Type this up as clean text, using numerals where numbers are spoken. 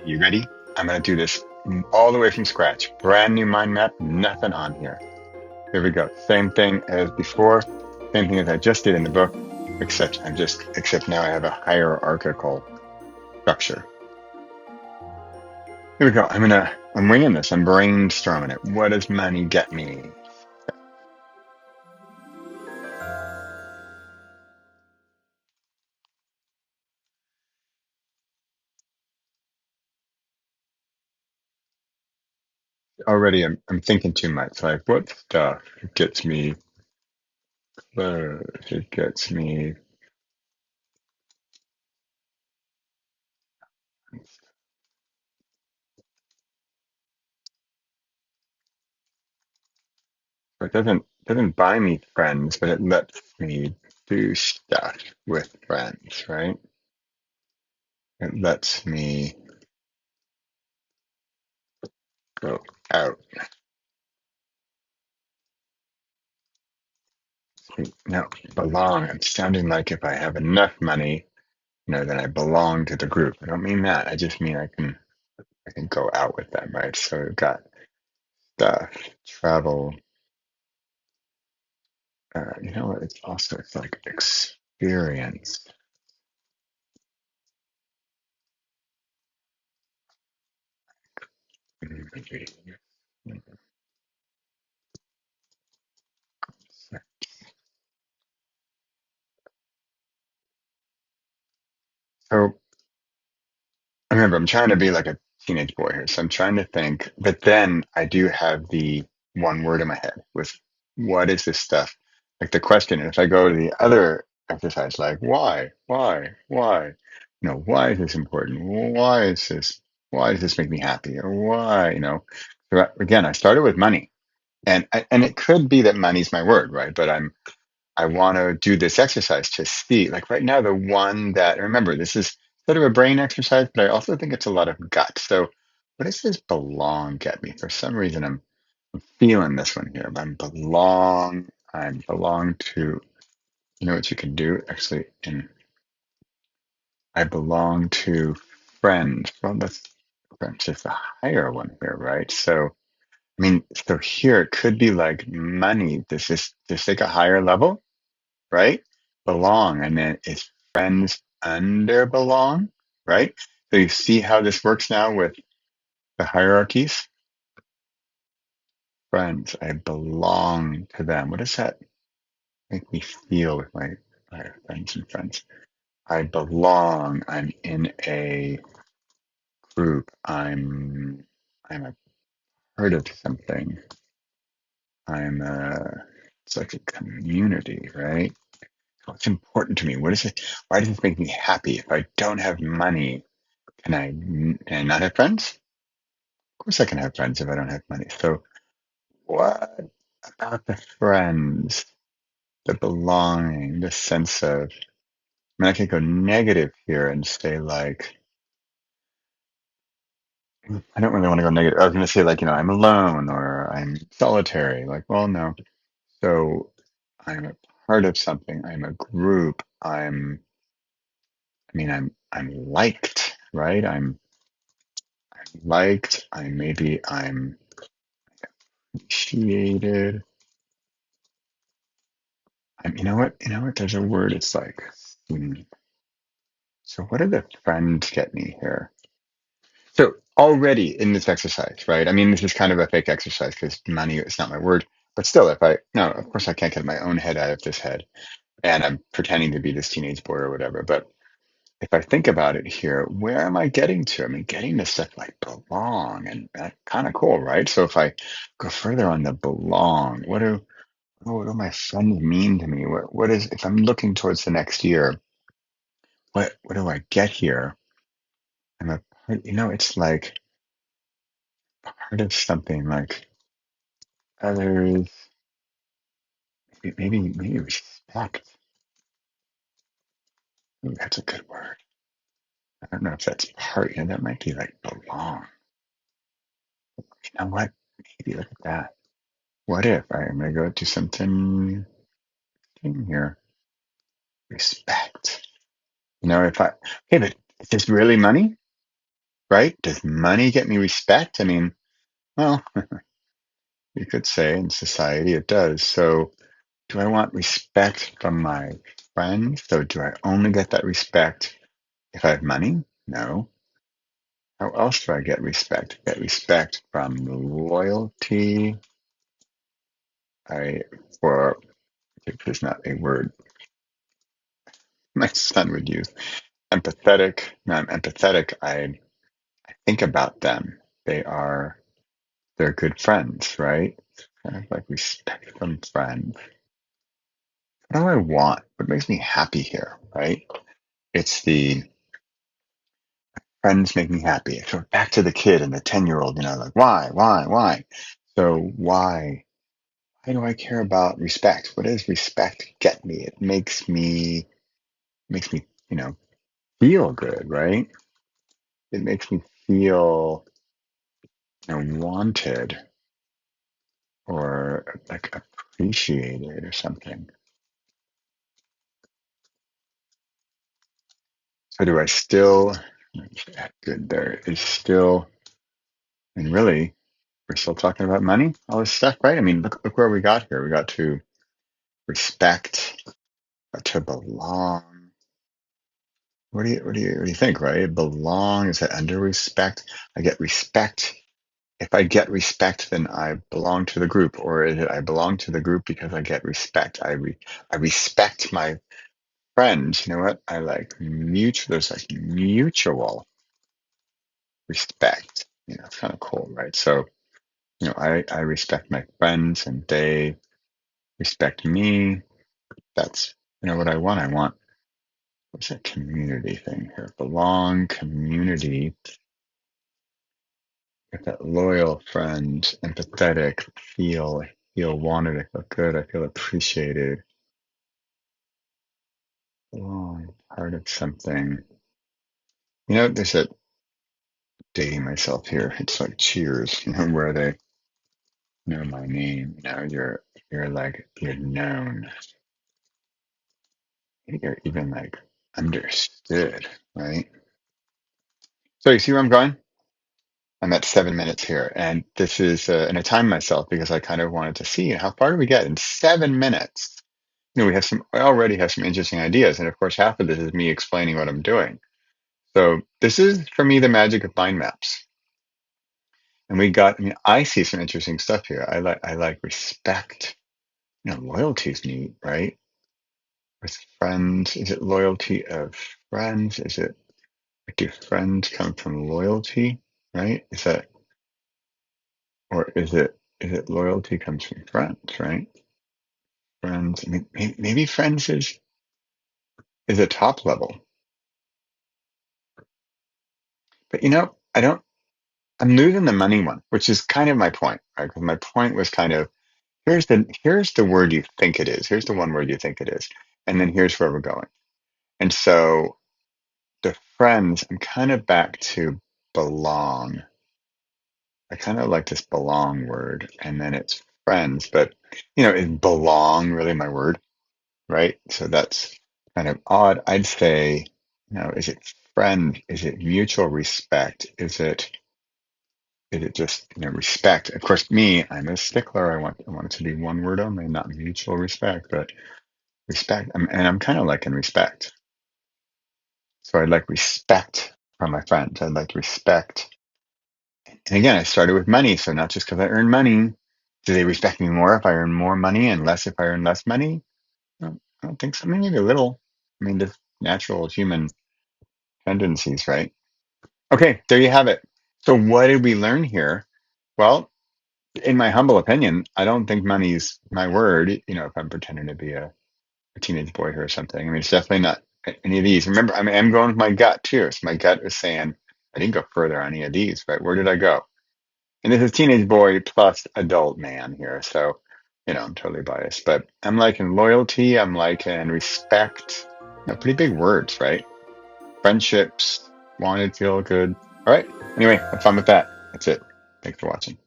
You ready? I'm going to do this all the way from scratch. Brand new mind map, nothing on here. Here we go. Same thing as before. Same thing as I just did in the book, except now I have a hierarchical structure. Here we go. I'm winging this. I'm brainstorming it. What does money get me? Already I'm thinking too much. Like, what stuff gets me close? It gets me. It doesn't buy me friends, but it lets me do stuff with friends, right? It lets me go out. Now, belong. I'm sounding like if I have enough money, then I belong to the group. I don't mean that. I just mean I can go out with them, right? So we've got stuff, travel. You know what? It's like experience. So remember, I'm trying to be like a teenage boy here. So I'm trying to think, but then I do have the one word in my head with what is this stuff? Like the question, and if I go to the other exercise, like why? Why is this important? Why does this make me happy? Or why, So again, I started with money. And it could be that money's my word, right? But I want to do this exercise to see, like right now, the one that, remember, this is sort of a brain exercise, but I also think it's a lot of gut. So, what does this belong get me? For some reason, I'm feeling this one here. I belong to, you know what you can do actually, I belong to friends. Well, that's friends is the higher one here, right? So, so here it could be like money. Does this take a higher level? Right? Belong. And then it's friends under belong, right? So you see how this works now with the hierarchies? Friends, I belong to them. What does that make me feel with my friends and friends? I belong. I'm in a group. I'm a part of something. It's like a community, right? What's important to me? What is it? Why does this make me happy? If I don't have money, can I not have friends? Of course I can have friends if I don't have money. So what about the friends, the belonging, the sense of, I could go negative here and say like, I don't really want to go negative. I was going to say like, I'm alone or I'm solitary. Like, well, no. So I'm a part of something. I'm a group. I'm liked, right? I'm liked. I'm appreciated. You know what? There's a word. It's like, hmm, so what do the friends get me here? So already in this exercise, right? This is kind of a fake exercise because money is not my word. But still, no, of course I can't get my own head out of this head. And I'm pretending to be this teenage boy or whatever. But if I think about it here, where am I getting to? Getting to stuff like belong and that's kind of cool, right? So if I go further on the belong, what do my friends mean to me? If I'm looking towards the next year, what do I get here? I'm a part, it's like part of something like others, maybe respect. Ooh, that's a good word. I don't know if that's part, that might be like belong. You know what? Maybe look at that. What if I'm gonna go to something in here? Respect. If I, okay, but is this really money? right? Does money get me respect? I mean, well, you could say in society it does. So do I want respect from my friends? So do I only get that respect if I have money? No. How else do I get respect? I get respect from loyalty. I, or if there's not a word my son would use, empathetic. No, I'm empathetic. I think about them. They're good friends, right? Kind of like respect from friends. What do I want? What makes me happy here, right? It's the friends make me happy. So back to the kid and the 10-year-old, like why? So why do I care about respect? What does respect get me? It makes me, feel good, right? It makes me feel, wanted or like appreciated or something. So do I still, good, there is still, and really, we're still talking about money, all this stuff, right? I mean, look where we got here. We got to respect, to belong. What do you think, right? Belong, is that under respect? I get respect. If I get respect, then I belong to the group, or is it I belong to the group because I get respect? I respect my friends. You know what? I like mutual. There's like mutual respect. It's kind of cool, right? So, I respect my friends and they respect me. That's, what I want. I want, what's that community thing here? Belong, community, get that loyal friend, empathetic, feel wanted, I feel good, I feel appreciated. Belong, part of something. There's a dating myself here. It's like Cheers, where they know my name. You're like you're known. You're even like understood, right? So you see where I'm going? I'm at 7 minutes here, and this is, and I timed myself because I kind of wanted to see how far do we get in 7 minutes. I already have some interesting ideas, and of course, half of this is me explaining what I'm doing. So this is for me the magic of mind maps. And I mean, I see some interesting stuff here. I like respect. Loyalty is neat, right? With friends, is it loyalty of friends? Is it, do friends come from loyalty, right? Or is it loyalty comes from friends, right? Friends, I mean, maybe friends is a top level, but I'm losing the money one, which is kind of my point, right? Because my point was kind of, here's the word you think it is. Here's the one word you think it is. And then here's where we're going. And so the friends, I'm kind of back to belong. I kind of like this belong word, and then it's friends, but is belong really my word, right? So that's kind of odd. I'd say, is it friend? Is it mutual respect? Is it just respect? Of course, me, I'm a stickler. I want it to be one word only, not mutual respect, but respect. And I'm kind of like in respect. So I'd like respect from my friends. I'd like respect. And again, I started with money. So not just because I earn money, do they respect me more if I earn more money and less if I earn less money? I don't think so. Maybe a little. I mean, just natural human tendencies, right? Okay, there you have it. So what did we learn here? Well, in my humble opinion, I don't think money's my word, if I'm pretending to be a teenage boy here or something. I mean, it's definitely not any of these. Remember, I mean, I'm going with my gut too. So my gut is saying I didn't go further on any of these, but where did I go? And this is teenage boy plus adult man here. So, I'm totally biased, but I'm liking loyalty. I'm liking respect. Pretty big words, right? Friendships, wanted, feel good. All right. Anyway, have fun with that. That's it. Thanks for watching.